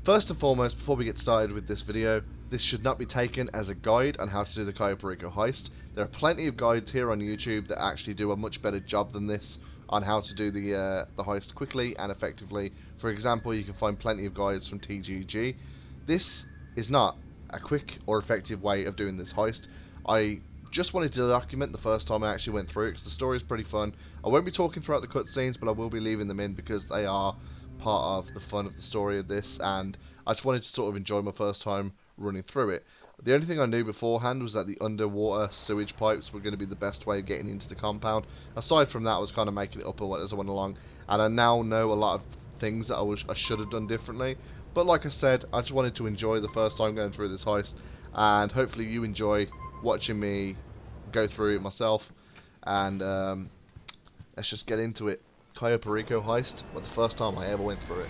First and foremost, before we get started with this video, this should not be taken as a guide on how to do the Cayo Perico heist. There are plenty of guides here on YouTube that actually do a much better job than this on how to do the heist quickly and effectively. For example, you can find plenty of guides from TGG. This is not a quick or effective way of doing this heist. I just wanted to document the first time I actually went through it because the story is pretty fun. I won't be talking throughout the cutscenes, but I will be leaving them in because they are part of the fun of the story of this, and I just wanted to sort of enjoy my first time running through it. The only thing I knew beforehand was that the underwater sewage pipes were going to be the best way of getting into the compound. Aside from that, I was kind of making it up as I went along, and I now know a lot of things that I should have done differently. But like I said, I just wanted to enjoy the first time going through this heist, and hopefully you enjoy watching me go through it myself. And let's just get into it. Cayo Perico heist, but the first time I ever went through it.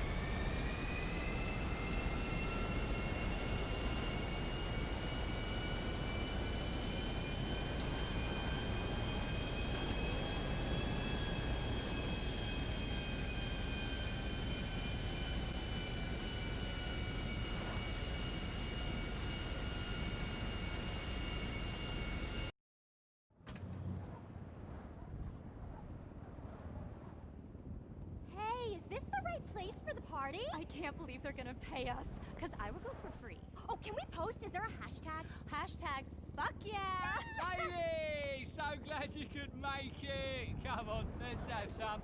Is this the right place for the party? I can't believe they're gonna pay us, because I would go for free. Oh, can we post? Is there a hashtag? Hashtag fuck yeah! Lady, so glad you could make it. Come on, let's have some.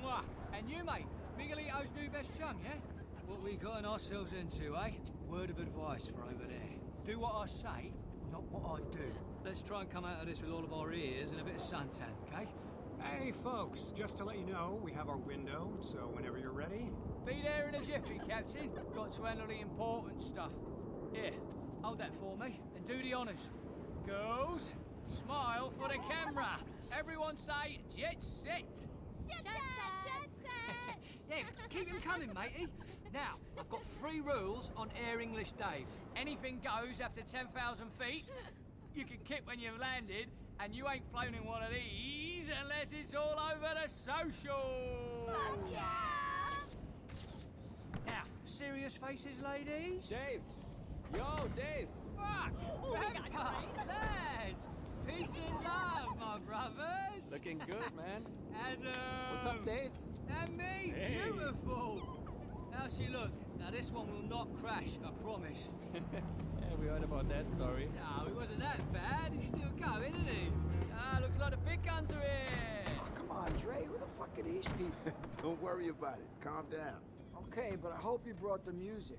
Mwah. And you, mate, Miguelito's new best chum, yeah? What we gotten ourselves into, eh? Word of advice for over there. Do what I say, not what I do. Let's try and come out of this with all of our ears and a bit of suntan, okay? Hey folks, just to let you know, we have our window, so whenever you're ready. Be there in a jiffy, Captain. Got to handle the important stuff. Here, hold that for me and do the honours. Girls, smile for the camera. Everyone say jet set. Jet set! Jet set! Yeah, keep him coming, matey. Now, I've got 3 rules on Air English Dave. Anything goes after 10,000 feet. You can kick when you've landed, and you ain't flown in one of these unless it's all over the social. Fuck yeah! Now, serious faces, ladies. Dave! Yo, Dave! Fuck! Oh, we got Pepper, lads! Peace and love, my brothers! Looking good, man. And, What's up, Dave? And me! Hey. Beautiful! How's she look? Now, this one will not crash, I promise. Yeah, we heard about that story. No, he wasn't that bad. He's still coming, isn't he? Ah, looks like the big guns are here! Oh, come on, Dre. Who the fuck are these people? Don't worry about it. Calm down. Okay, but I hope you brought the music.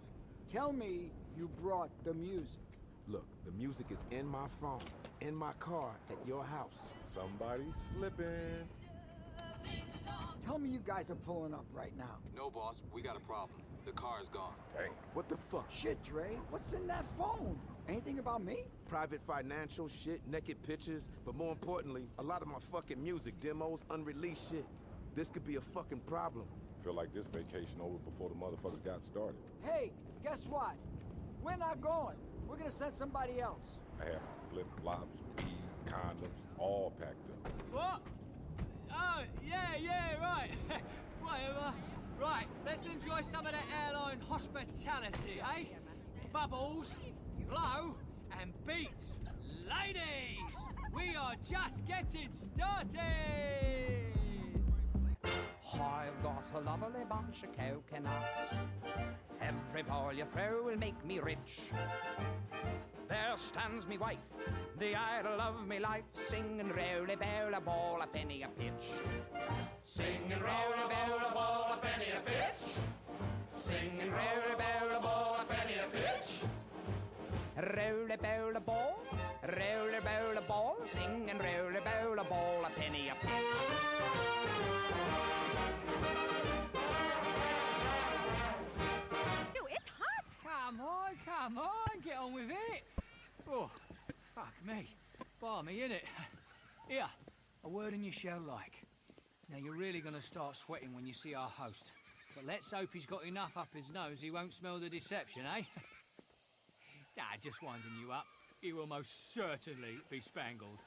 Tell me you brought the music. Look, the music is in my phone, in my car, at your house. Somebody's slipping. Tell me you guys are pulling up right now. No, boss. We got a problem. The car's gone. Dang. What the fuck? Shit, Dre. What's in that phone? Anything about me? Private financial shit, naked pictures, but more importantly, a lot of my fucking music demos, unreleased shit. This could be a fucking problem. Feel like this vacation over before the motherfuckers got started. Hey, guess what? We're not going. We're gonna send somebody else. I had my flip-flops, weed, condoms, all packed up. What? Oh, yeah, right. Whatever. Right, let's enjoy some of the airline hospitality, eh? Bubbles, blow, and beats. Ladies, we are just getting started! I've got a lovely bunch of coconuts. Every ball you throw will make me rich. There stands me wife, the idol of me life, singing roly bowl a ball a penny a pitch. Singing roly bowl a ball a penny a pitch. Singing roly bowl a ball a penny a pitch. Roly bowl a ball, roly bowl a ball, singing roly bowl a ball a penny a pitch. Come on, get on with it. Oh, fuck me. Balmy, innit? Here, a word in your shell like. Now, you're really gonna start sweating when you see our host. But let's hope he's got enough up his nose he won't smell the deception, eh? Nah, just winding you up. He will most certainly be spangled.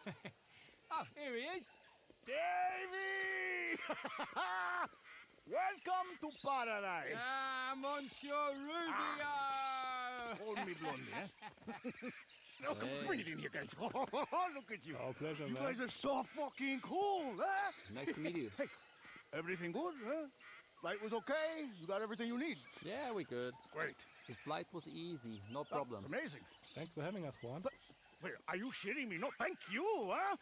Oh, here he is. Davey! Welcome to paradise. Ah, Monsieur Rubio! Hold me blondie, eh? Look, breathe in here, guys. Look at you. Oh, pleasure, You man. guys are so fucking cool, huh? Nice to meet you. Hey, everything good, huh? Flight was okay? You got everything you need? Yeah, we good. Great. The flight was easy, no problems. Amazing. Thanks for having us, Juan. Wait, are you shitting me? No, thank you, huh?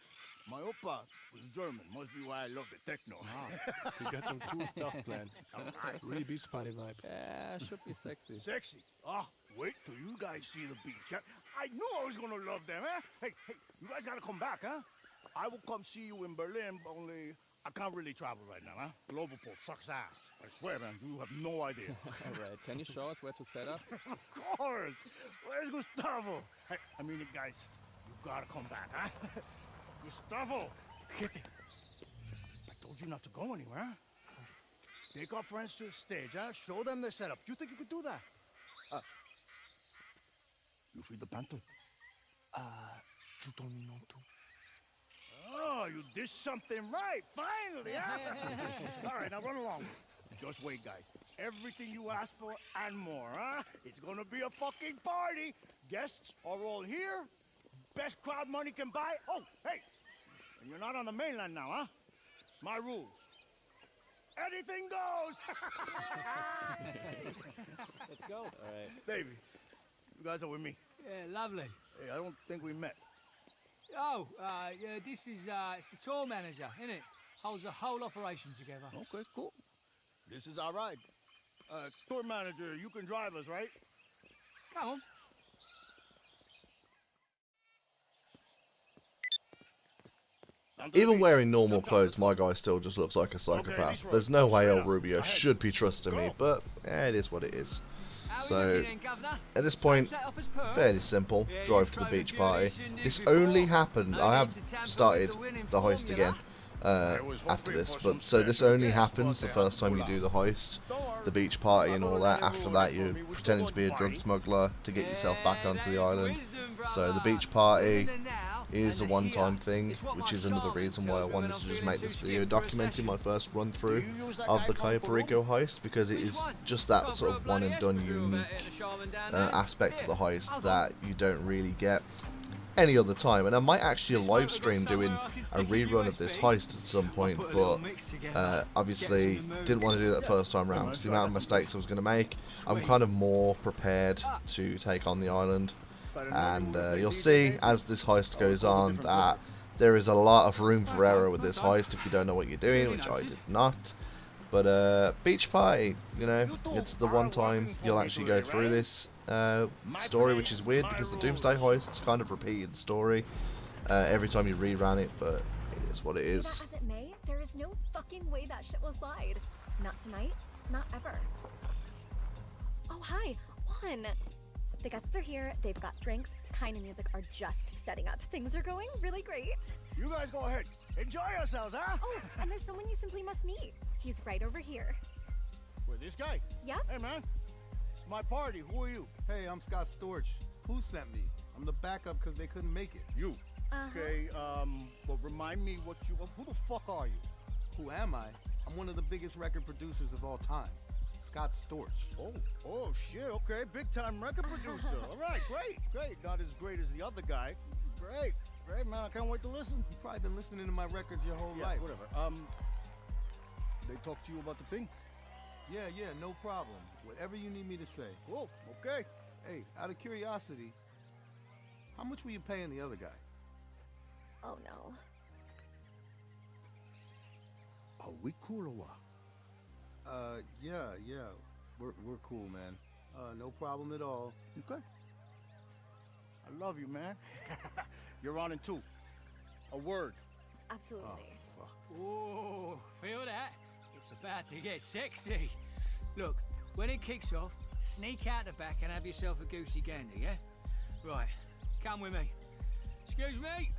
My oppa was German. Must be why I love the techno. We got some cool stuff planned. Alright. Really beach party vibes. Yeah, should be sexy. Sexy. Ah, wait till you guys see the beach. Huh? I knew I was gonna love them, huh? Hey, you guys gotta come back, huh? I will come see you in Berlin, only I can't really travel right now, huh? Global Pole sucks ass. I swear, man, you have no idea. All right, can you show us where to set up? Of course. Where's Gustavo? Hey, I mean it, guys. You gotta come back, huh? Gustavo! Jefe, I told you not to go anywhere, huh? Take our friends to the stage, huh? Show them the setup. Do you think you could do that? You feed the panther? You told me not to. Oh, you did something right, finally, huh? All right, now run along. Just wait, guys. Everything you asked for and more, huh? It's gonna be a fucking party. Guests are all here. Best crowd money can buy. Oh, hey, and you're not on the mainland now, huh? My rules. Anything goes. Let's go. All right. Davey, you guys are with me. Yeah, lovely. Hey, I don't think we met. Oh, yeah, this is, it's the tour manager, isn't it? Holds the whole operation together. Okay, cool. This is our ride. Tour manager, you can drive us, right? Come on. Even wearing normal clothes, my guy still just looks like a psychopath. There's no way El Rubio should be trusting me, but it is what it is. So, at this point, fairly simple, drive to the beach party. This only happened, I have started the heist again after this, but so this only happens the first time you do the heist, the beach party and all that. After that you're pretending to be a drug smuggler to get yourself back onto the island. So the beach party is a one-time thing, which is another reason why I wanted to just make this video documenting my first run-through of the Cayo Perico heist, because it is just that sort of one-and-done unique aspect of the heist that you don't really get any other time. And I might actually live stream doing a rerun of this heist at some point, but obviously didn't want to do that first time round because the amount of mistakes I was going to make. I'm kind of more prepared to take on the island. And you'll see as this heist goes on that there is a lot of room for error with this heist if you don't know what you're doing, which I did not. But beach party, you know, it's the one time you'll actually go through this story, which is weird because the Doomsday heist kind of repeated the story every time you reran it, but it is what it is. As it may, there is no fucking way that shit will slide. Not tonight, not ever. Oh, hi, Juan. The guests are here, they've got drinks, kind of music are just setting up. Things are going really great. You guys go ahead. Enjoy yourselves, huh? Oh, and there's someone you simply must meet. He's right over here. Wait, this guy? Yep. Hey, man. It's my party. Who are you? Hey, I'm Scott Storch. Who sent me? I'm the backup because they couldn't make it. You. Okay, but remind me what you... Who the fuck are you? Who am I? I'm one of the biggest record producers of all time. Scott Storch. Oh, shit, okay. Big-time record producer. All right, great. Not as great as the other guy. Great, man. I can't wait to listen. You've probably been listening to my records your whole life. Whatever. They talked to you about the thing? Yeah, no problem. Whatever you need me to say. Cool, okay. Hey, out of curiosity, how much were you paying the other guy? Oh, no. Are we cool or what? Yeah. We're cool, man. No problem at all. Okay. I love you, man. You're on in two. A word. Absolutely. Oh, fuck. Ooh, feel that? It's about to get sexy. Look, when it kicks off, sneak out the back and have yourself a goosey gander, yeah? Right, come with me. Excuse me.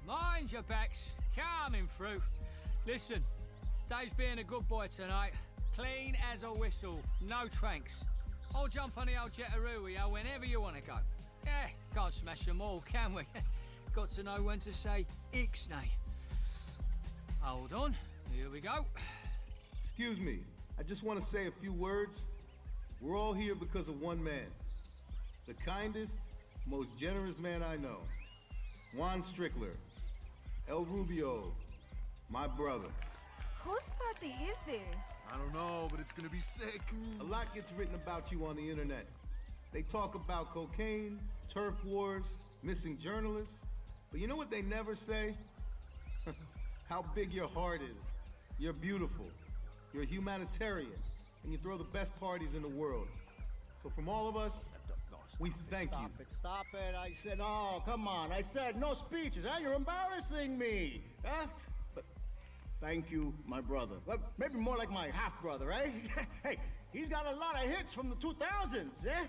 Mind your backs. Coming through. Listen, Dave's being a good boy tonight. Clean as a whistle. No tranks. I'll jump on the old Jetaroo whenever you want to go. Yeah, can't smash them all, can we? Got to know when to say ixnay. Hold on. Here we go. Excuse me. I just want to say a few words. We're all here because of one man. The kindest, most generous man I know. Juan Strickler. El Rubio. My brother. Whose party is this? I don't know, but it's gonna be sick. A lot gets written about you on the internet. They talk about cocaine, turf wars, missing journalists. But you know what they never say? How big your heart is. You're beautiful. You're a humanitarian. And you throw the best parties in the world. So from all of us, we thank you. Stop it. I said, oh, come on. I said no speeches, huh? You're embarrassing me, huh? But thank you, my brother. Well, maybe more like my half-brother, eh? Hey, he's got a lot of hits from the 2000s, eh?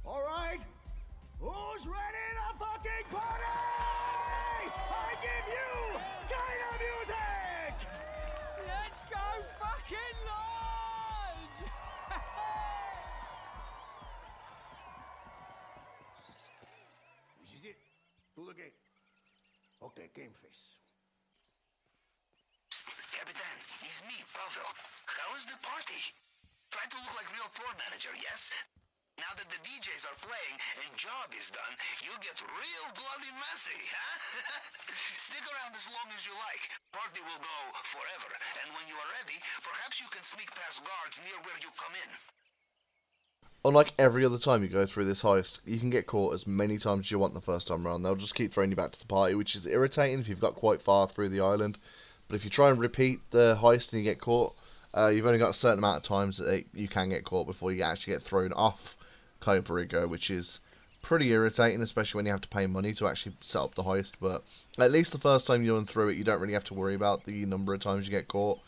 All right. Who's ready to fucking party? I give you kind of music! Let's go fucking large! This is it. To the game. Okay, game face. Capitan, it's me, Pavel. How is the party? Try to look like real tour manager, yes? Now that the DJs are playing and job is done, you'll get real bloody messy, huh? Stick around as long as you like. Party will go forever. And when you are ready, perhaps you can sneak past guards near where you come in. Unlike every other time you go through this heist, you can get caught as many times as you want the first time around. They'll just keep throwing you back to the party, which is irritating if you've got quite far through the island. But if you try and repeat the heist and you get caught, you've only got a certain amount of times that you can get caught before you actually get thrown off Cayo Perico, which is pretty irritating, especially when you have to pay money to actually set up the heist. But at least the first time you run through it, you don't really have to worry about the number of times you get caught.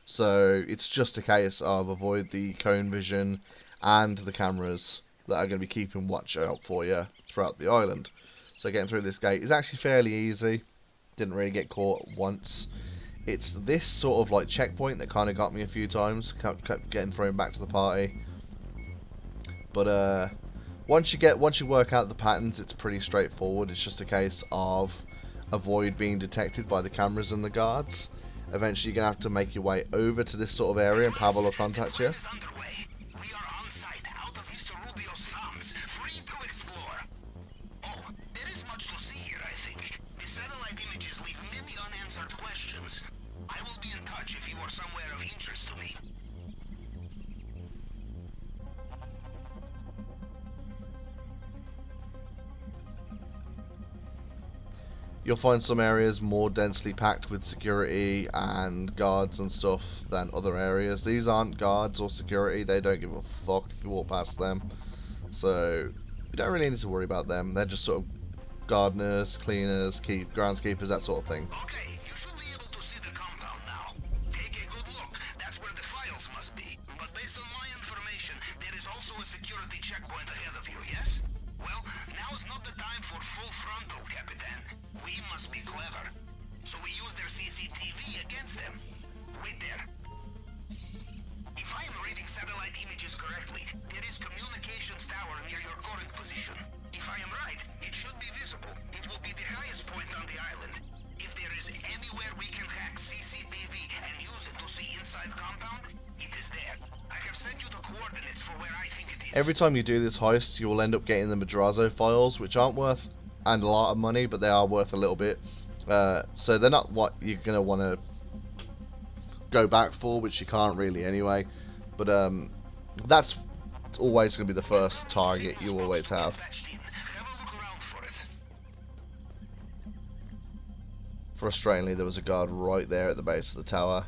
So it's just a case of avoid the cone vision and the cameras that are going to be keeping watch out for you throughout the island. So getting through this gate is actually fairly easy. Didn't really get caught once. It's this sort of like checkpoint that kind of got me a few times, kept getting thrown back to the party. But once you work out the patterns, it's pretty straightforward. It's just a case of avoid being detected by the cameras and the guards. Eventually, you're gonna have to make your way over to this sort of area, and Pavel will contact you. You'll find some areas more densely packed with security and guards and stuff than other areas. These aren't guards or security, they don't give a fuck if you walk past them. So, you don't really need to worry about them. They're just sort of gardeners, cleaners, groundskeepers, that sort of thing. Okay, you should be able to see the compound now. Take a good look, that's where the files must be. But based on my information, there is also a security checkpoint ahead of you, yes? Well, now is not the time for full frontal, Capitan. We must be clever. So we use their CCTV against them. Wait there. If I am reading satellite images correctly, there is communications tower near your current position. If I am right, it should be visible. It will be the highest point on the island. If there is anywhere we can hack CCTV and use it to see inside compound, it is there. I have sent you the coordinates for where I think it is. Every time you do this heist, you will end up getting the Madrazo files, which aren't worth a lot of money, but they are worth a little bit. So they're not what you're going to want to go back for, which you can't really anyway. But that's always going to be the first target you always have. Frustratingly, there was a guard right there at the base of the tower.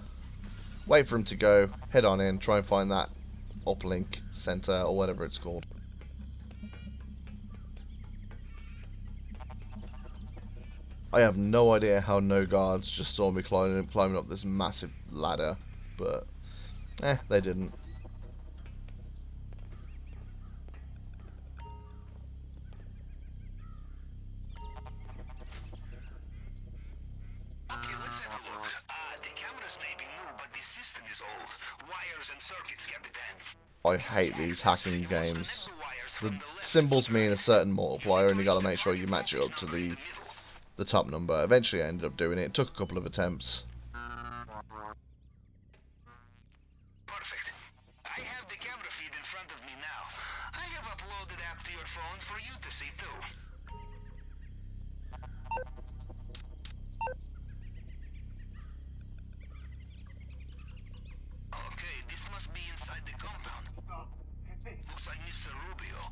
Wait for him to go, head on in, try and find that uplink center or whatever it's called. I have no idea how no guards just saw me climbing up this massive ladder, but they didn't. Okay, let's have a look. The cameras may be new, but the system is old. Wires and circuits, Capitan. I hate these hacking games. The symbols mean a certain multiplier, and you gotta make sure you match it up to the top number. Eventually I ended up doing it. It took a couple of attempts. Perfect. to your phone for you to see too. Okay, this must be inside the compound. Looks like Mr. Rubio.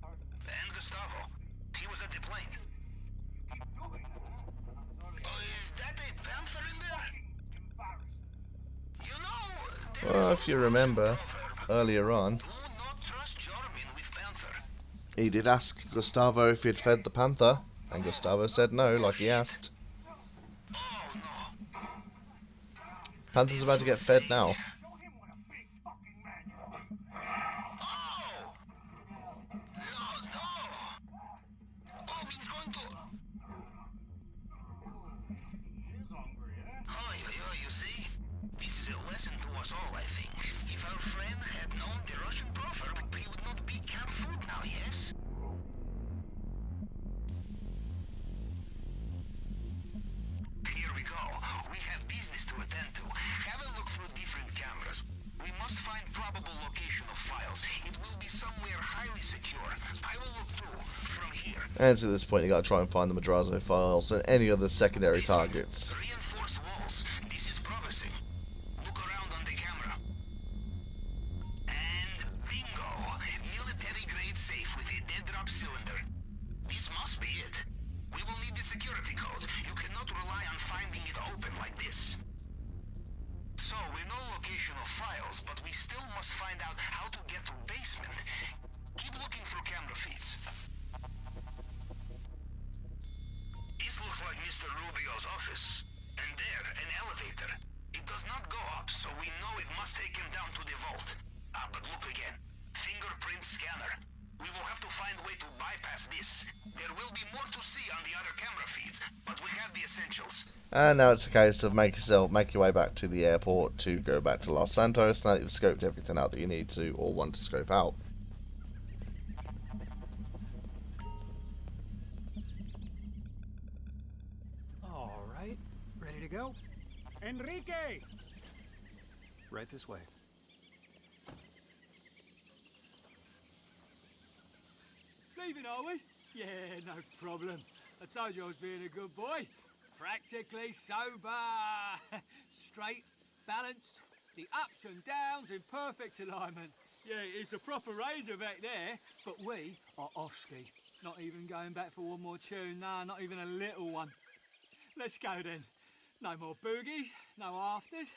And Gustavo. He was at the plane. Oh, is that a panther in there? You know... Well, if you remember, earlier on, he did ask Gustavo if he'd fed the panther, and Gustavo said no, like he asked. Panther's about to get fed now. You see? This is a lesson to us all, I think. If our friend had known the Russian proverb, he would not be camp food now, yes? Here we go. We have business to attend to. Have a look through different cameras. We must find probable location of files. It will be somewhere highly secure. I will look too, from here. And to this point, you gotta try and find the Madrazo files and any other secondary targets. Reinforced walls. This is promising. Look around on the camera. And bingo! Military-grade safe with a dead-drop cylinder. This must be it. We will need the security code. You cannot rely on finding it open like this. So, we know location of files, but we still must find out how to get to basement. Keep looking through camera feeds. This looks like Mr. Rubio's office. And there, an elevator. It does not go up, so we know it must take him down to the vault. Ah, but look again. Fingerprint scanner. We will have to find a way to bypass this. There will be more to see on the other camera feeds, but we have the essentials. And now it's a case of make your way back to the airport to go back to Los Santos now that you've scoped everything out that you need to or want to scope out. Alright, ready to go? Enrique! Right this way. Leaving, are we? Yeah, no problem. I told you I was being a good boy. Practically sober. Straight, balanced, the ups and downs in perfect alignment. Yeah, it's a proper razor back there, but we are off-ski. Not even going back for one more tune, nah, not even a little one. Let's go then. No more boogies, no afters,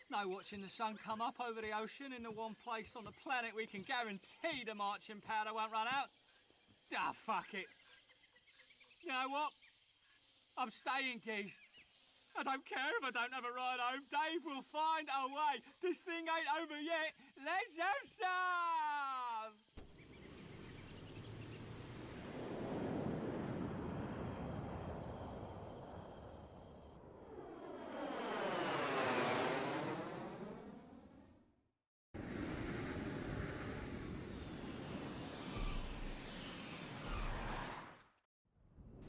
no watching the sun come up over the ocean in the one place on the planet we can guarantee the marching powder won't run out. Ah, fuck it. You know what? I'm staying, geez. I don't care if I don't have a ride home. Dave will find a way. This thing ain't over yet. Let's have some!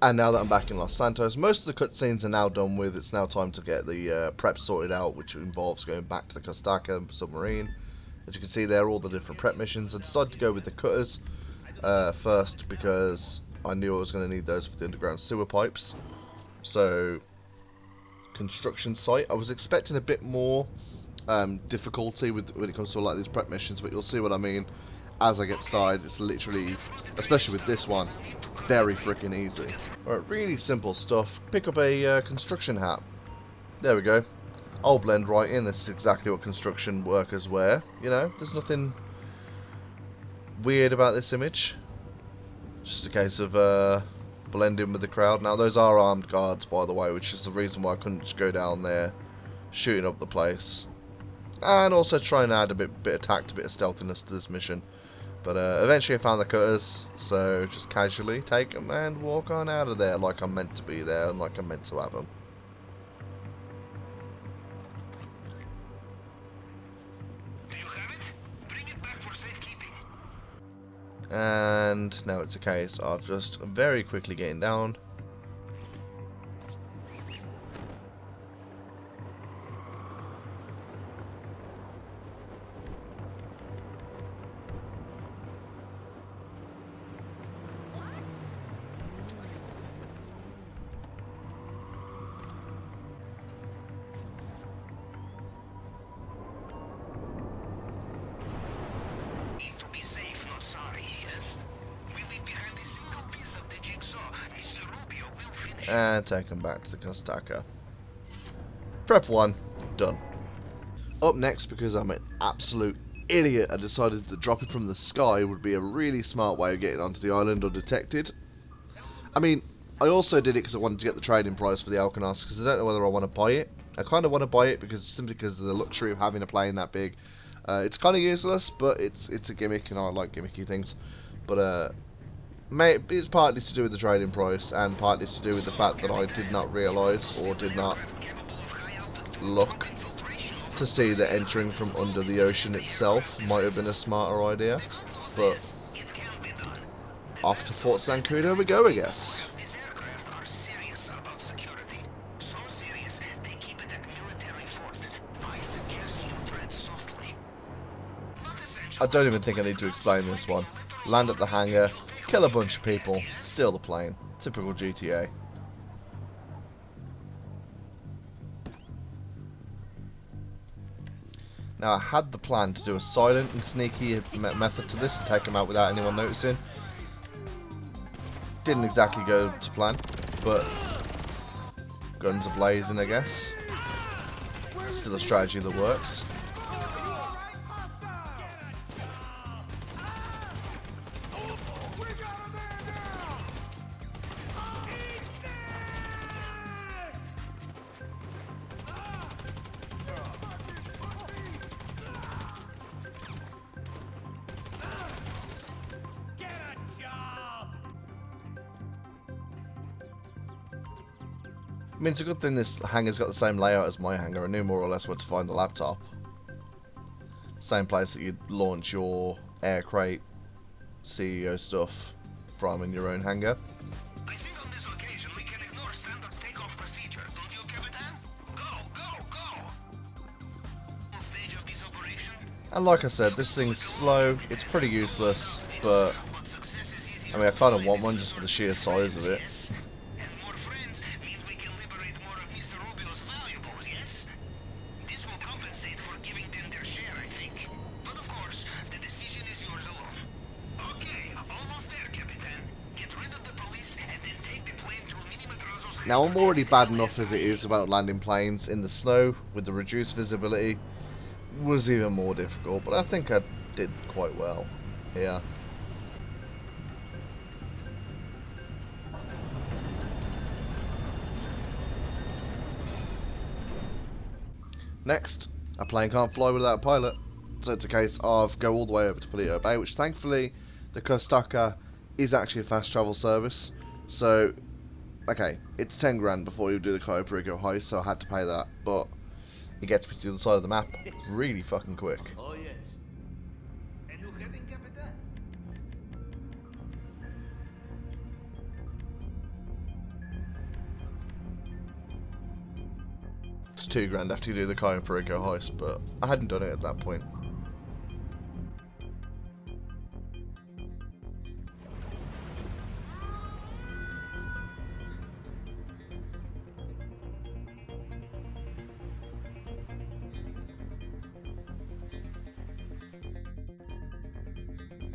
And now that I'm back in Los Santos, most of the cutscenes are now done with. It's now time to get the prep sorted out, which involves going back to the Costaca submarine. As you can see there, all the different prep missions. I decided to go with the cutters first because I knew I was going to need those for the underground sewer pipes. So, construction site. I was expecting a bit more difficulty when it comes to all like these prep missions, but you'll see what I mean as I get started. It's literally, especially with this one, very freaking easy. Alright, really simple stuff. Pick up a construction hat. There we go. I'll blend right in. This is exactly what construction workers wear. You know, there's nothing weird about this image. Just a case of blend in with the crowd. Now, those are armed guards, by the way, which is the reason why I couldn't just go down there shooting up the place. And also try and add a bit of tact, a bit of stealthiness to this mission. But eventually I found the cutters, so just casually take them and walk on out of there like I'm meant to be there and like I'm meant to have them. Do you have it? Bring it back for safekeeping. And now it's a case of just very quickly getting down. and take them back to the Kostaka. Prep 1, done. Up next, because I'm an absolute idiot, I decided that dropping from the sky would be a really smart way of getting onto the island undetected. I mean, I also did it because I wanted to get the trading price for the Alkanos, because I don't know whether I want to buy it. I kind of want to buy it simply because of the luxury of having a plane that big. It's kind of useless, but it's a gimmick, and I like gimmicky things. But it's partly to do with the trading price, and partly to do with the fact that I did not realise or did not look to see that entering from under the ocean itself might have been a smarter idea. But off to Fort Zancudo we go, I guess. I don't even think I need to explain this one. Land at the hangar, kill a bunch of people, steal the plane. Typical GTA. Now, I had the plan to do a silent and sneaky method to this and take them out without anyone noticing. Didn't exactly go to plan, but guns are blazing, I guess. Still a strategy that works. I mean, it's a good thing this hangar's got the same layout as my hangar. I knew more or less where to find the laptop. Same place that you'd launch your air crate CEO stuff from in your own hangar. I think on this occasion we can ignore standard takeoff procedure, don't you, Capitan? Go! Stage of this operation. And like I said, this thing's slow. It's pretty useless, but I mean, I kind of want one just for the sheer size of it. Now, I'm already bad enough as it is about landing planes in the snow with the reduced visibility. Was even more difficult, but I think I did quite well here. Next, a plane can't fly without a pilot, so it's a case of go all the way over to Perico Bay, which thankfully the Kostaka is actually a fast travel service. So, okay, it's 10 grand before you do the Cayo Perico heist, so I had to pay that, but it gets me to the other side of the map really fucking quick. Oh yes. And you heading, Capitan? It's 2 grand after you do the Cayo Perico heist, but I hadn't done it at that point.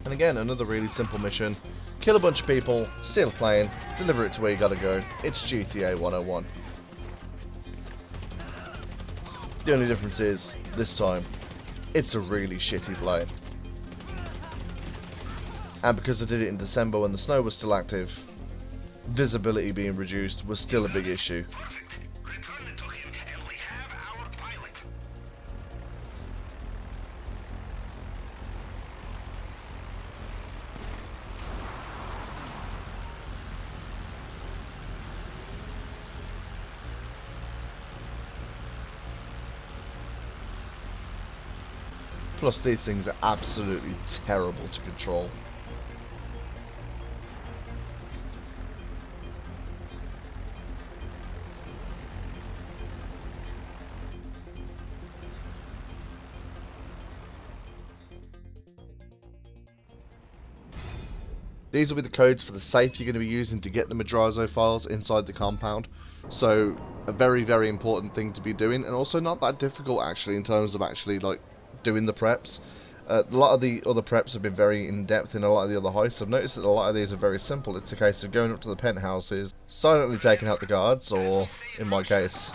And again, another really simple mission. Kill a bunch of people, steal a plane, deliver it to where you gotta go. It's GTA 101. The only difference is, this time, it's a really shitty plane. And because I did it in December when the snow was still active, visibility being reduced was still a big issue. Plus, these things are absolutely terrible to control. These will be the codes for the safe you're going to be using to get the Madrazo files inside the compound. So, a very, very important thing to be doing, and also not that difficult actually in terms of actually like doing the preps. A lot of the other preps have been very in-depth in a lot of the other heists. I've noticed that a lot of these are very simple. It's a case of going up to the penthouses, silently taking out the guards, or, in my case,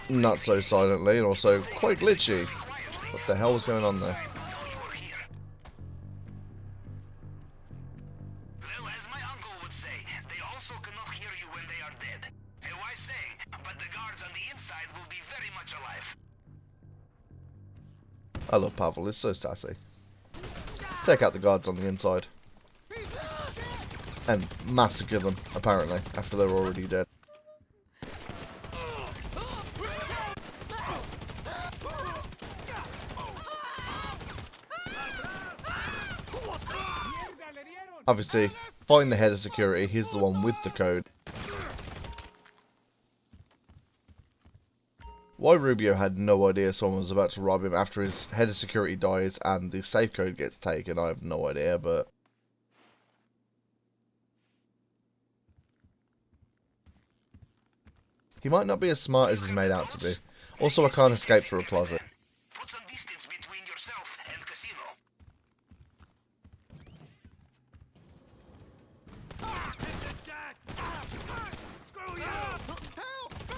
not so silently, and also quite glitchy. What the hell was going on there? Well, as my uncle would say, they also cannot hear you when they are dead. A wise saying, but the guards on the inside will be very much alive. I love Pavel, it's so sassy. Take out the guards on the inside. And massacre them, apparently, after they're already dead. Obviously, find the head of security, he's the one with the code. Why Rubio had no idea someone was about to rob him after his head of security dies and the safe code gets taken, I have no idea, but... he might not be as smart as he's made out to be. Also, I can't escape through a closet. Put some distance between yourself and casino.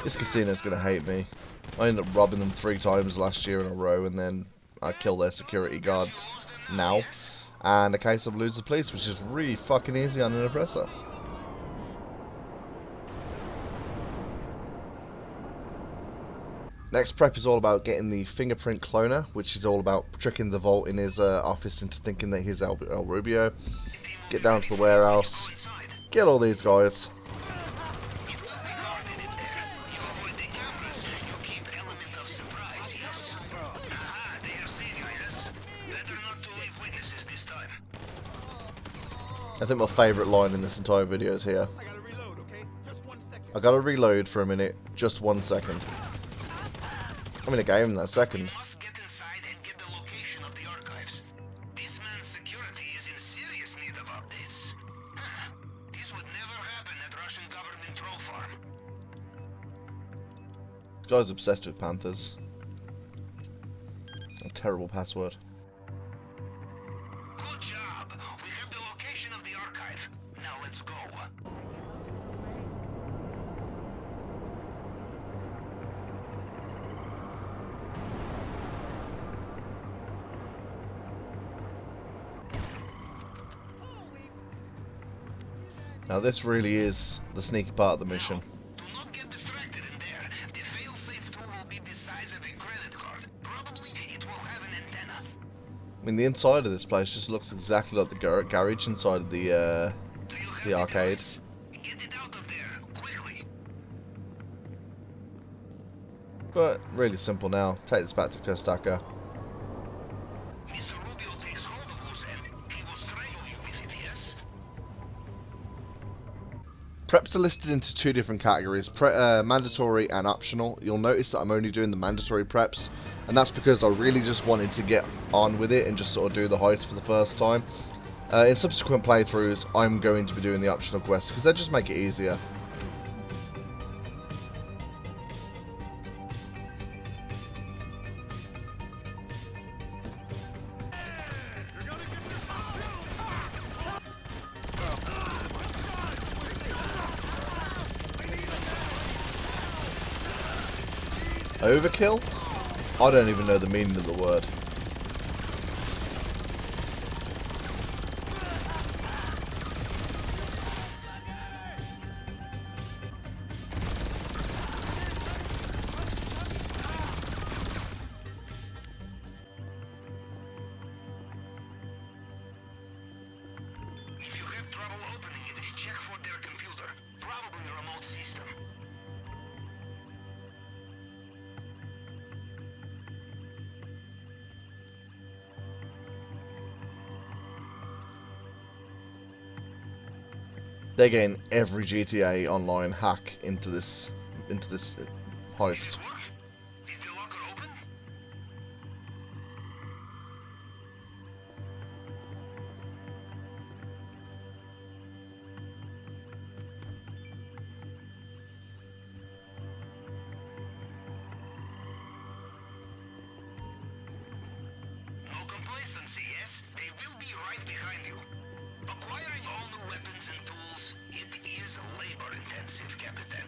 This casino's gonna hate me. I ended up robbing them 3 times last year in a row, and then I killed their security guards now. And a case of lose the police, which is really fucking easy on an oppressor. Next prep is all about getting the fingerprint cloner, which is all about tricking the vault in his office into thinking that he's El Rubio. Get down to the warehouse, get all these guys. I think my favourite line in this entire video is here. I gotta reload for a minute, just 1 second. I'm in a game in that second. Must get inside and get the location of the archives. This man's security is in serious need of updates. This would never happen at Russian government troll farm. This guy's obsessed with panthers. A terrible password. Good job. We have the location of the archive. Now let's go. Now this really is the sneaky part of the mission. Do not get distracted in there. The fail-safe tool will be the size of a credit card. Probably it will have an antenna. I mean, the inside of this place just looks exactly like the garage inside of the arcade. Get it out of there, quickly. But really simple now. Take this back to Kostaka. Mr. Rubio takes hold of loose end. He will strangle you with it, yes? Preps are listed into 2 different categories, mandatory and optional. You'll notice that I'm only doing the mandatory preps, and that's because I really just wanted to get on with it and just sort of do the heist for the first time. In subsequent playthroughs, I'm going to be doing the optional quests because they just make it easier. Overkill? I don't even know the meaning of the word. If you have trouble opening it, check for their computer. Probably remote system. They're getting every GTA Online hack into this heist. Is the locker open? No decency, yes? They will be right behind you. Acquiring all new weapons and tools, it is labor-intensive, Captain.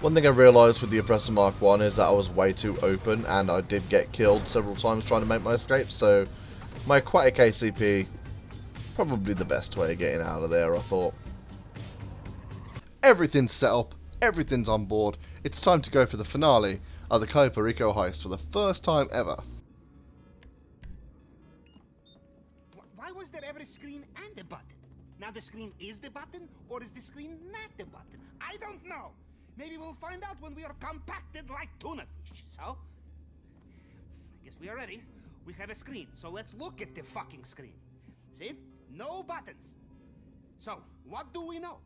One thing I realised with the Oppressor Mark 1 is that I was way too open and I did get killed several times trying to make my escape, so my Aquatic ACP, probably the best way of getting out of there, I thought. Everything's set up, everything's on board, it's time to go for the finale of the Cayo Perico heist for the first time ever. Why was there ever a screen and a button? Now the screen is the button, or is the screen not the button? I don't know. Maybe we'll find out when we are compacted like tuna fish, so? I guess we are ready. We have a screen, so let's look at the fucking screen. See? No buttons. So, what do we know?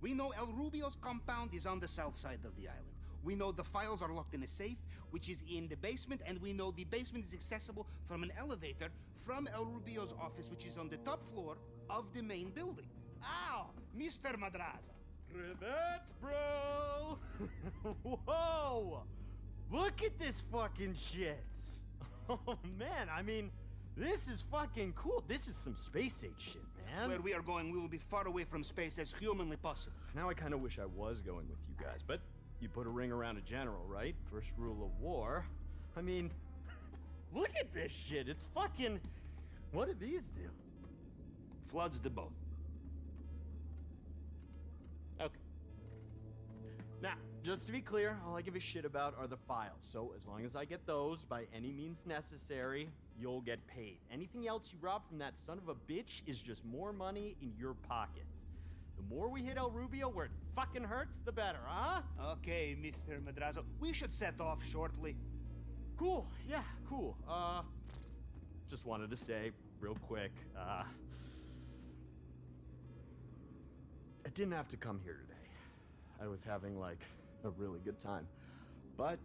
We know El Rubio's compound is on the south side of the island. We know the files are locked in a safe, which is in the basement, and we know the basement is accessible from an elevator from El Rubio's office, which is on the top floor of the main building. Ow! Mr. Madraza. Ribbit, bro! Whoa! Look at this fucking shit! Oh man, I mean, this is fucking cool. This is some space age shit, man. Where we are going, we will be far away from space as humanly possible. Now I kind of wish I was going with you guys, but you put a ring around a general, right? First rule of war. I mean, look at this shit. It's fucking... What do these do? Floods the boat. Okay. Now, just to be clear, all I give a shit about are the files. So as long as I get those by any means necessary, you'll get paid. Anything else you rob from that son of a bitch is just more money in your pocket. The more we hit El Rubio where it fucking hurts, the better, huh? Okay, Mr. Madrazo. We should set off shortly. Cool, yeah, cool. Just wanted to say, real quick, I didn't have to come here today. I was having, like, a really good time. But,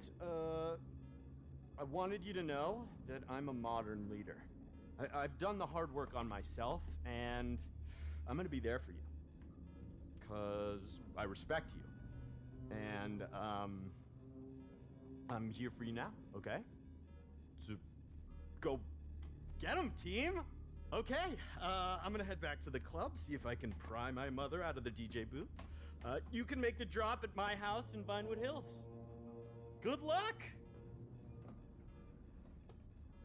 I wanted you to know that I'm a modern leader. I've done the hard work on myself, and I'm gonna be there for you. 'Cause I respect you. And, I'm here for you now, okay? So, go get 'em, team! Okay, I'm gonna head back to the club, see if I can pry my mother out of the DJ booth. You can make the drop at my house in Vinewood Hills. Good luck!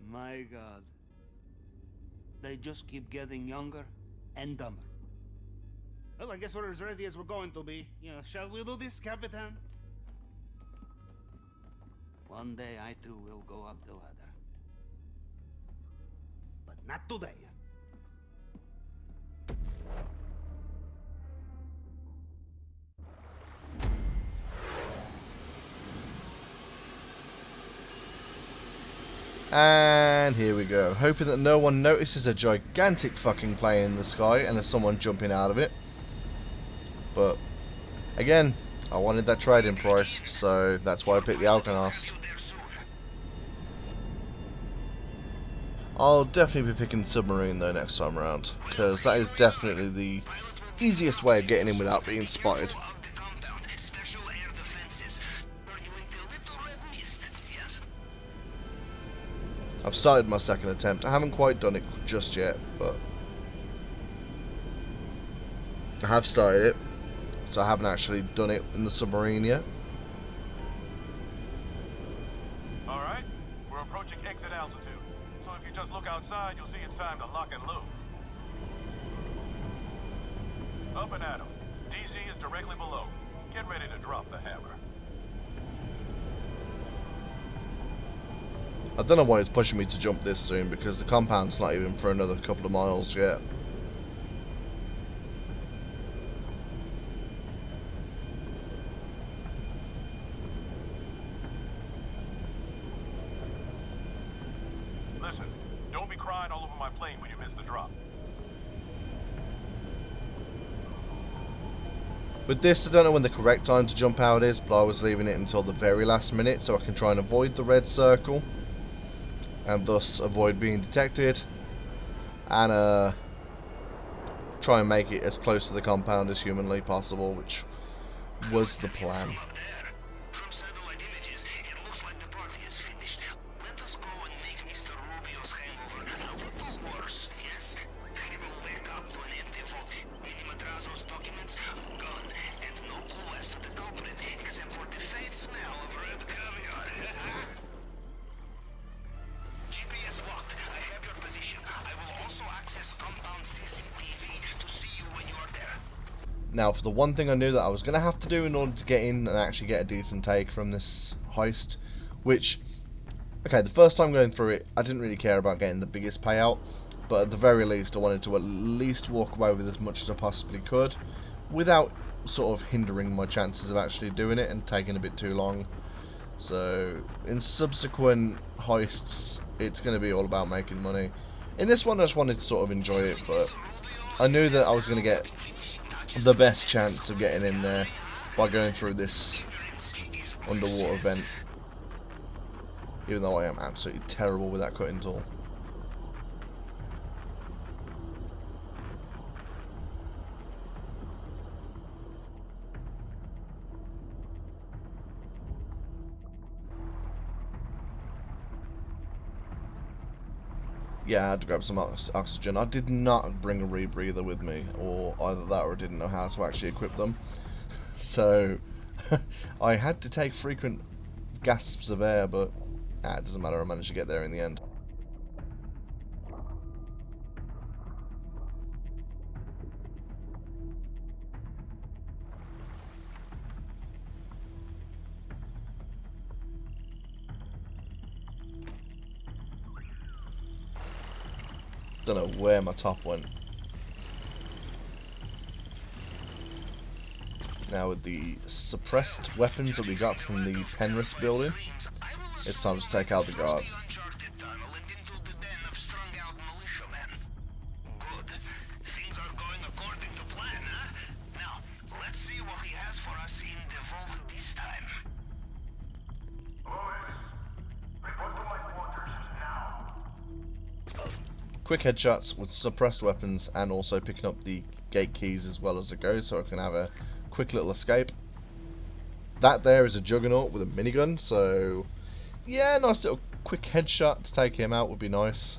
My God. They just keep getting younger and dumber. Well, I guess we're as ready as we're going to be. You know, shall we do this, Capitan? One day I too will go up the ladder. But not today. And here we go, hoping that no one notices a gigantic fucking plane in the sky and there's someone jumping out of it. But again, I wanted that trading price, so that's why I picked the Alcanas. I'll definitely be picking submarine though next time around, because that is definitely the easiest way of getting in without being spotted. I've started my second attempt. I haven't quite done it just yet, but I have started it, so I haven't actually done it in the submarine yet. Alright, we're approaching exit altitude, so if you just look outside, you'll see it's time to lock and load. Up and at 'em. DZ is directly below. Get ready to drop the hammer. I don't know why it's pushing me to jump this soon, because the compound's not even for another couple of miles yet. Listen, don't be crying all over my plane when you miss the drop. With this, I don't know when the correct time to jump out is, but I was leaving it until the very last minute so I can try and avoid the red circle and thus avoid being detected, and try and make it as close to the compound as humanly possible, which was the plan. Now, for the one thing I knew that I was going to have to do in order to get in and actually get a decent take from this heist, which, okay, the first time going through it, I didn't really care about getting the biggest payout, but at the very least, I wanted to at least walk away with as much as I possibly could, without sort of hindering my chances of actually doing it and taking a bit too long. So, in subsequent heists, it's going to be all about making money. In this one, I just wanted to sort of enjoy it, but I knew that I was going to get the best chance of getting in there by going through this underwater vent, even though I am absolutely terrible with that cutting tool. Yeah, I had to grab some oxygen. I did not bring a rebreather with me, or either that or I didn't know how to actually equip them. So, I had to take frequent gasps of air, but it doesn't matter, I managed to get there in the end. Don't know where my top went. Now with the suppressed weapons that we got from the Penrith building, it's time to take out the guards. Quick headshots with suppressed weapons and also picking up the gate keys as well as it goes so I can have a quick little escape. That there is a juggernaut with a minigun, so yeah, nice little quick headshot to take him out would be nice.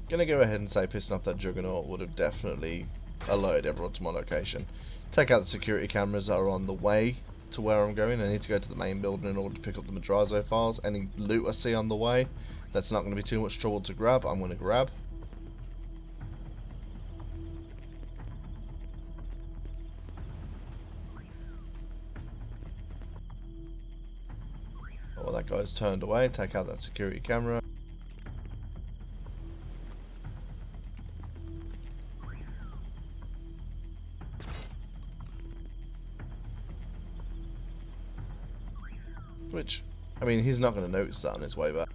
Gonna go ahead and say pissing off that juggernaut would have definitely alerted everyone to my location. Take out the security cameras that are on the way to where I'm going. I need to go to the main building in order to pick up the Madrazo files. Any loot I see on the way that's not going to be too much trouble to grab, I'm going to grab. Oh, that guy's turned away. Take out that security camera. Which, I mean, he's not going to notice that on his way back.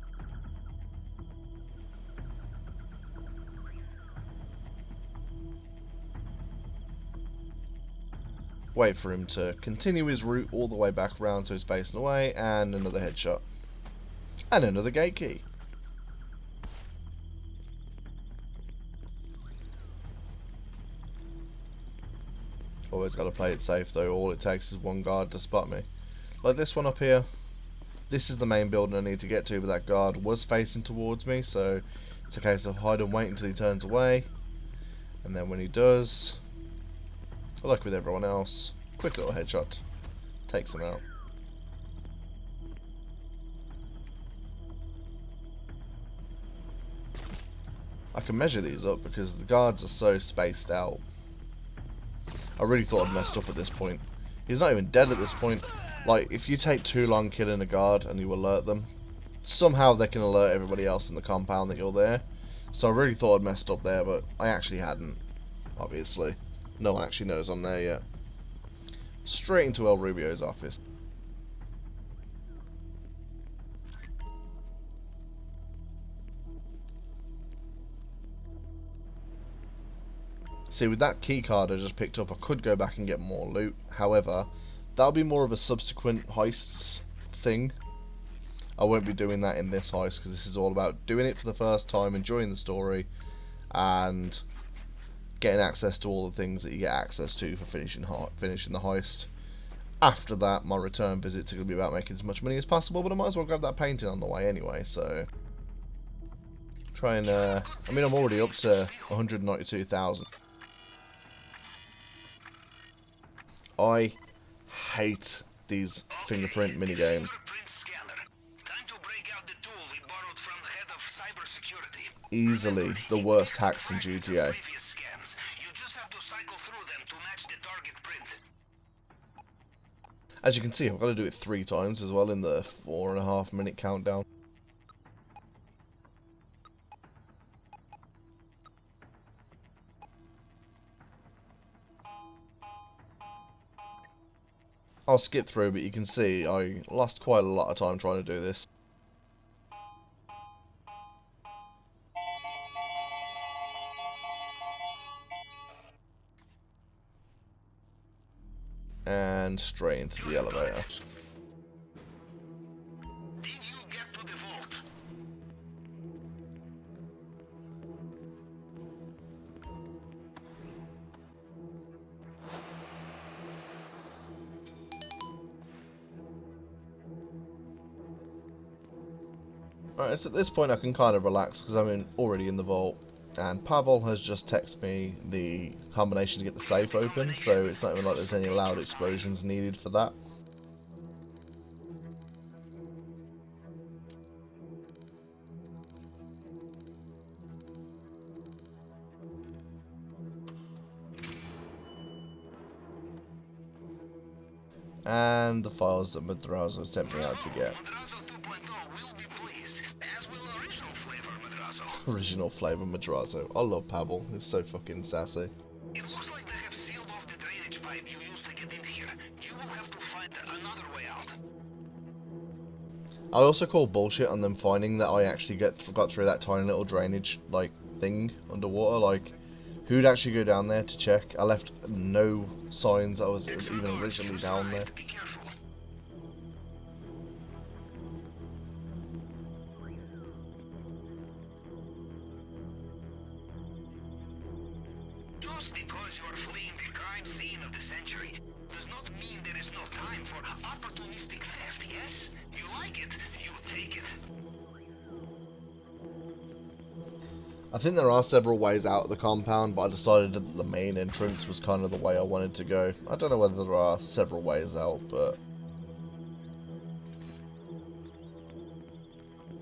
Wait for him to continue his route all the way back around so he's facing away, and another headshot. And another gate key. Always got to play it safe though, all it takes is one guard to spot me. Like this one up here. This is the main building I need to get to, but that guard was facing towards me, so it's a case of hide and wait until he turns away. And then when he does, like with everyone else, quick little headshot, takes him out. I can measure these up because the guards are so spaced out. I really thought I'd messed up at this point. He's not even dead at this point. Like, if you take too long killing a guard and you alert them, somehow they can alert everybody else in the compound that you're there. So I really thought I'd messed up there, but I actually hadn't, obviously. No one actually knows I'm there yet. Straight into El Rubio's office. See, with that key card I just picked up, I could go back and get more loot. However, that'll be more of a subsequent heists thing. I won't be doing that in this heist, because this is all about doing it for the first time, enjoying the story, and getting access to all the things that you get access to for finishing the heist. After that, my return visits are going to be about making as much money as possible, but I might as well grab that painting on the way anyway, so... Try and, I mean, I'm already up to 192,000. I hate these fingerprint minigames. Easily the worst hacks in GTA. As you can see, I've got to do it 3 times as well in the 4.5 minute countdown. I'll skip through, but you can see I lost quite a lot of time trying to do this. And straight into the elevator. Alright, so at this point I can kind of relax because I'm already in the vault, and Pavel has just texted me the combination to get the safe open, so it's not even like there's any loud explosions needed for that. And the files that Madrazo sent me out to get. Original flavor Madrazo. I love Pavel. He's so fucking sassy. It looks like they have sealed off the drainage pipe you used to get in here. You will have to find another way out. I also call bullshit on them finding that I actually got through that tiny little drainage like thing underwater. Like, who'd actually go down there to check? I left no signs I was even originally down there. Just because you are fleeing the crime scene of the century does not mean there is no time for opportunistic theft, yes? You like it, you take it. I think there are several ways out of the compound, but I decided that the main entrance was kind of the way I wanted to go. I don't know whether there are several ways out, but...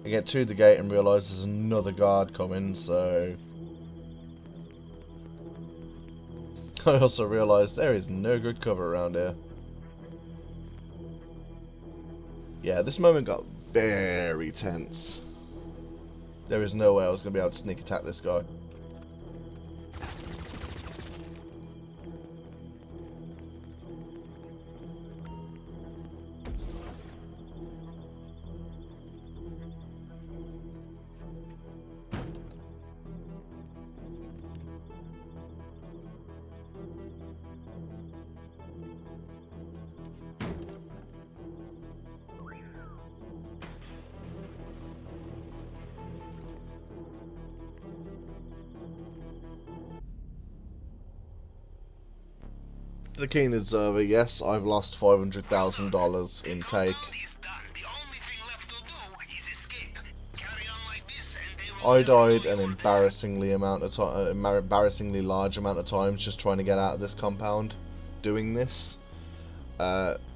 I get to the gate and realise there's another guard coming, so... I also realised there is no good cover around here. Yeah, this moment got very tense. There is no way I was going to be able to sneak attack this guy. The keen observer, yes, I've lost $500,000 in take. I died an embarrassingly large amount of times just trying to get out of this compound doing this,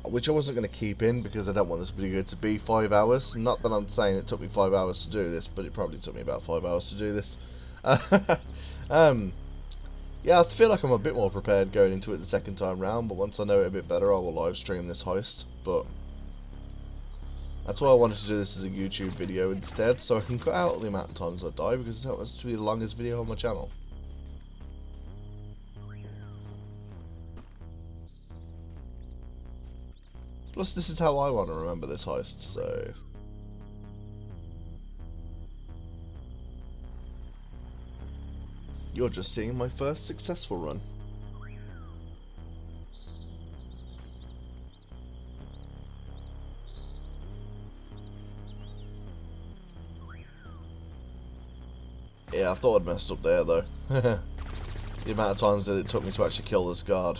which I wasn't going to keep in because I don't want this video to be 5 hours. Not that I'm saying it took me 5 hours to do this, but it probably took me about 5 hours to do this. Yeah, I feel like I'm a bit more prepared going into it the second time round, but once I know it a bit better I will live stream this heist. But that's why I wanted to do this as a YouTube video instead, so I can cut out the amount of times I die, because I don't want this to be the longest video on my channel. Plus this is how I want to remember this heist, so... You're just seeing my first successful run. Yeah, I thought I'd messed up there though. The amount of times that it took me to actually kill this guard.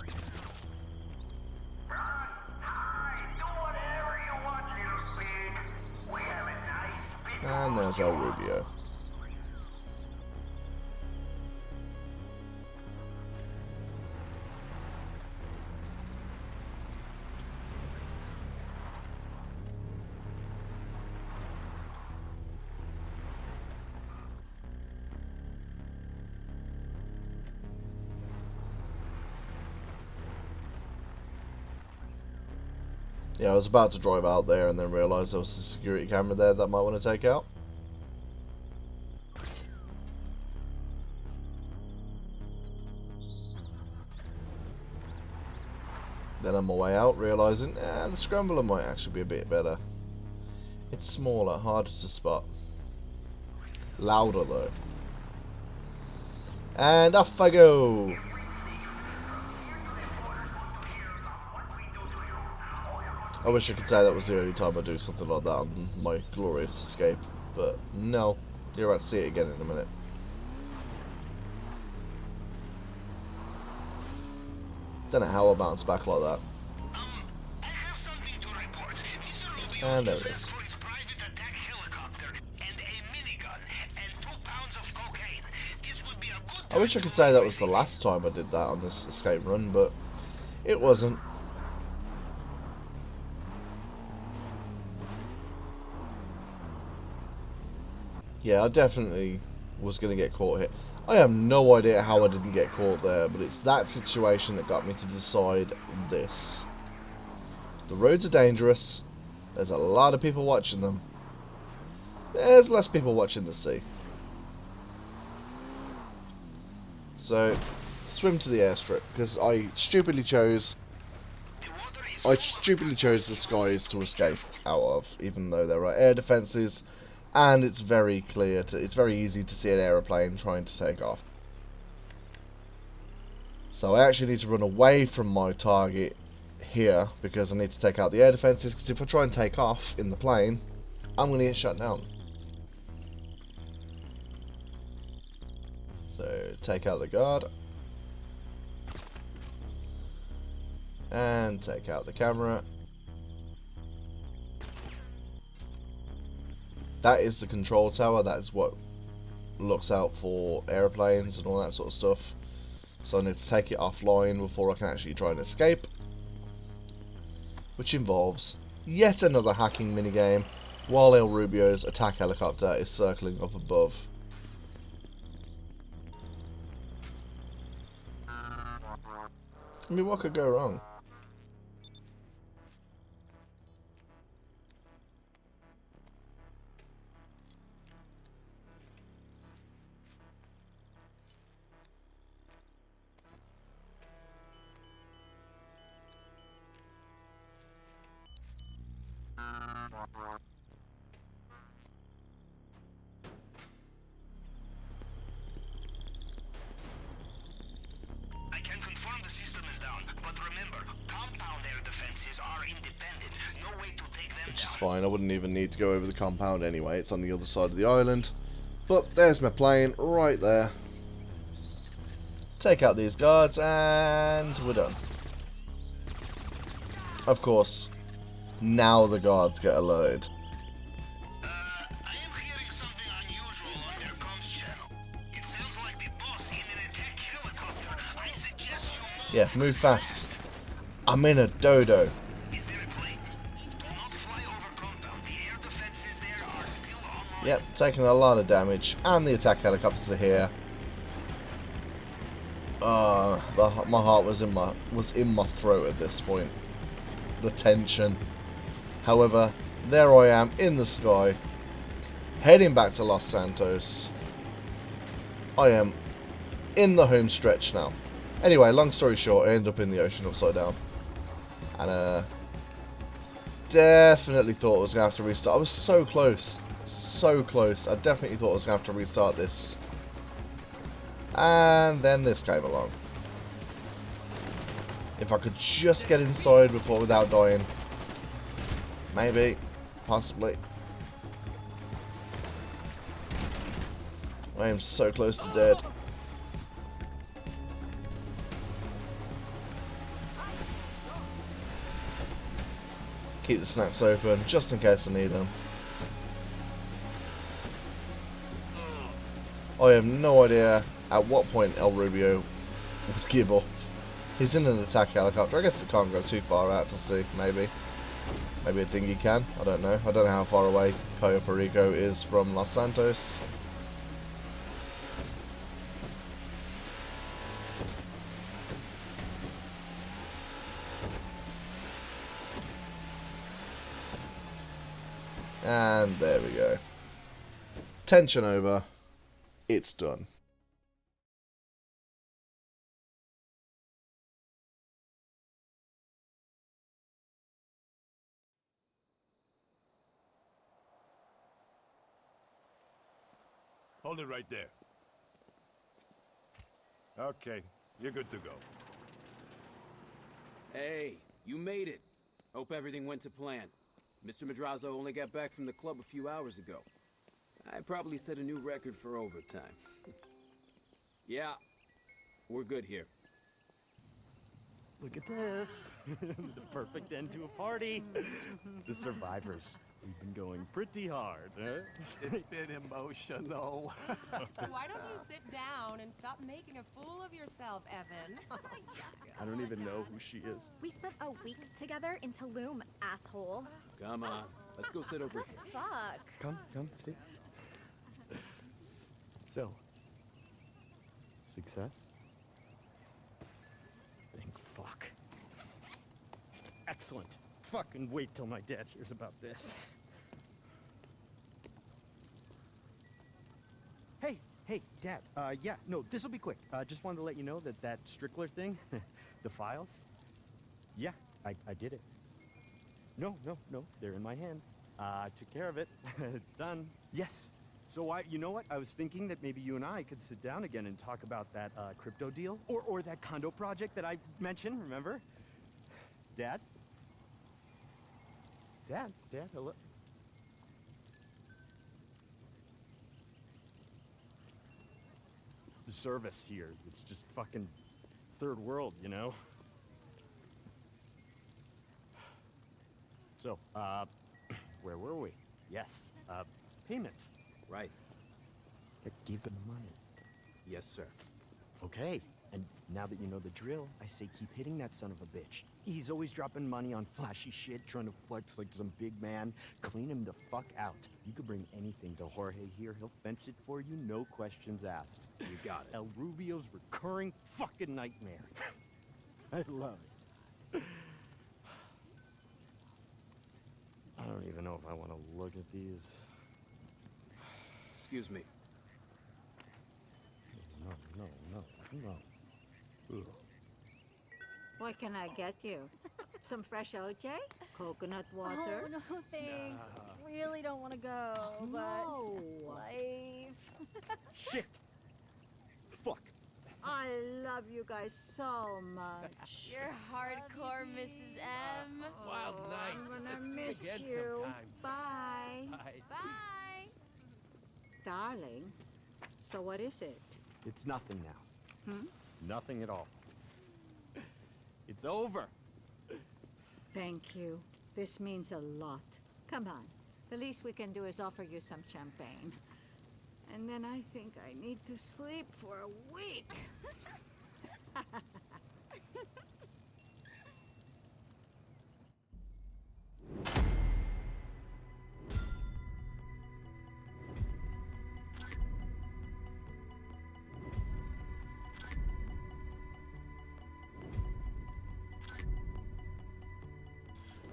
And there's El Rubio. Yeah, I was about to drive out there and then realised there was a security camera there that I might want to take out. Then on my way out, realising the scrambler might actually be a bit better. It's smaller, harder to spot. Louder though. And off I go! I wish I could say that was the only time I do something like that on my glorious escape, but no, you're about to see it again in a minute. Don't know how I bounced back like that. And there it is. I wish I could say that was the last time I did that on this escape run, but it wasn't. Yeah, I definitely was going to get caught here. I have no idea how I didn't get caught there, but it's that situation that got me to decide this. The roads are dangerous. There's a lot of people watching them. There's less people watching the sea. So, swim to the airstrip, because I stupidly chose the skies to escape out of, even though there are air defences. And it's very clear, it's very easy to see an aeroplane trying to take off. So I actually need to run away from my target here, because I need to take out the air defences, because if I try and take off in the plane, I'm going to get shot down. So take out the guard. And take out the camera. That is the control tower, that is what looks out for airplanes and all that sort of stuff. So I need to take it offline before I can actually try and escape. Which involves yet another hacking minigame while El Rubio's attack helicopter is circling up above. I mean, what could go wrong? I can confirm the system is down, but remember, compound air defenses are independent. No way to take them Which is down. fine, I wouldn't even need to go over the compound anyway, it's on the other side of the island. But there's my plane, right there. Take out these guards, and we're done. Of course, now the guards get alerted. I am hearing something unusual on their comms channel. It sounds like the boss in an attack helicopter. I suggest you move. Yeah, move fast. I'm in a dodo. Is there a plane? Do not fly over compound. The air defenses there are still online. Yep, taking a lot of damage, and the attack helicopters are here. My heart was in my throat at this point. The tension. However, there I am in the sky, heading back to Los Santos. I am in the home stretch now. Anyway, long story short, I end up in the ocean upside down. And definitely thought I was going to have to restart. I was so close. So close. I definitely thought I was going to have to restart this And then this came along. If I could just get inside before without dying. Maybe. Possibly. I am so close to dead. Keep the snacks open just in case I need them. I have no idea at what point El Rubio would give up. He's in an attack helicopter. I guess it can't go too far out to sea, maybe. Maybe a dinghy can. I don't know. I don't know how far away Cayo Perico is from Los Santos. And there we go. Tension over. It's done. Hold it right there. Okay, you're good to go. Hey, you made it. Hope everything went to plan. Mr. Madrazo only got back from the club a few hours ago. I probably set a new record for overtime. Yeah, we're good here. Look at this. The perfect end to a party. The survivors. We've been going pretty hard, huh? It's been emotional. Why don't you sit down and stop making a fool of yourself, Evan? I don't even know who she is. We spent a week together in Tulum, asshole. Come on, let's go sit over here. Fuck. Come, see. So, success? Thank fuck. Excellent. Fucking wait till my dad hears about this. Hey, Dad. Yeah, no, this'll be quick. Just wanted to let you know that Strickler thing, the files, yeah, I did it. No, they're in my hand. I took care of it. It's done. Yes. So you know what? I was thinking that maybe you and I could sit down again and talk about that crypto deal or that condo project that I mentioned, remember? Dad? Dad, hello? The service here, it's just fucking third world, you know? So, where were we? Yes, payment. Right. Give them the money. Yes, sir. Okay, and now that you know the drill, I say keep hitting that son of a bitch. He's always dropping money on flashy shit, trying to flex like some big man. Clean him the fuck out. You could bring anything to Jorge here. He'll fence it for you, no questions asked. You got it. El Rubio's recurring fucking nightmare. I love it. I don't even know if I want to look at these. Excuse me. No. Ugh. What can I get you? Some fresh OJ? Coconut water? Oh, no, thanks. Really don't want to go, No. but life. Shit! Fuck. I love you guys so much. You're hardcore, Mrs. M. Wild night. I'm gonna miss you. Bye. Bye. Darling, so what is it? It's nothing now. Hmm? Nothing at all. It's over. Thank you. This means a lot. Come on. The least we can do is offer you some champagne. And then I think I need to sleep for a week.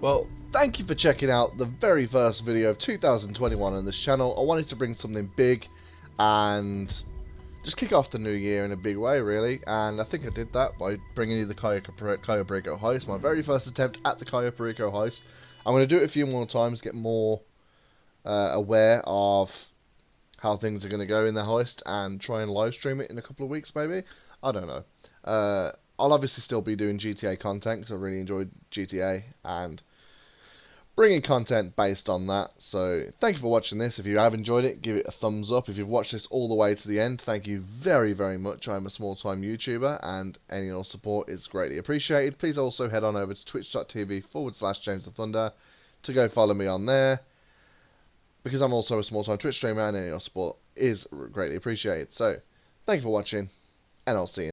Well, thank you for checking out the very first video of 2021 on this channel. I wanted to bring something big and just kick off the new year in a big way, really. And I think I did that by bringing you the Cayo Perico heist, my very first attempt at the Cayo Perico heist. I'm going to do it a few more times, get more aware of how things are going to go in the heist and try and live stream it in a couple of weeks, maybe. I don't know. I'll obviously still be doing GTA content because I really enjoyed GTA and bringing content based on that. So thank you for watching this. If you have enjoyed it, give it a thumbs up. If you've watched this all the way to the end, thank you very, very much. I'm a small-time YouTuber and any and all support is greatly appreciated. Please also head on over to twitch.tv/James the Thunder to go follow me on there, because I'm also a small-time Twitch streamer and any and all support is greatly appreciated. So thank you for watching, and I'll see you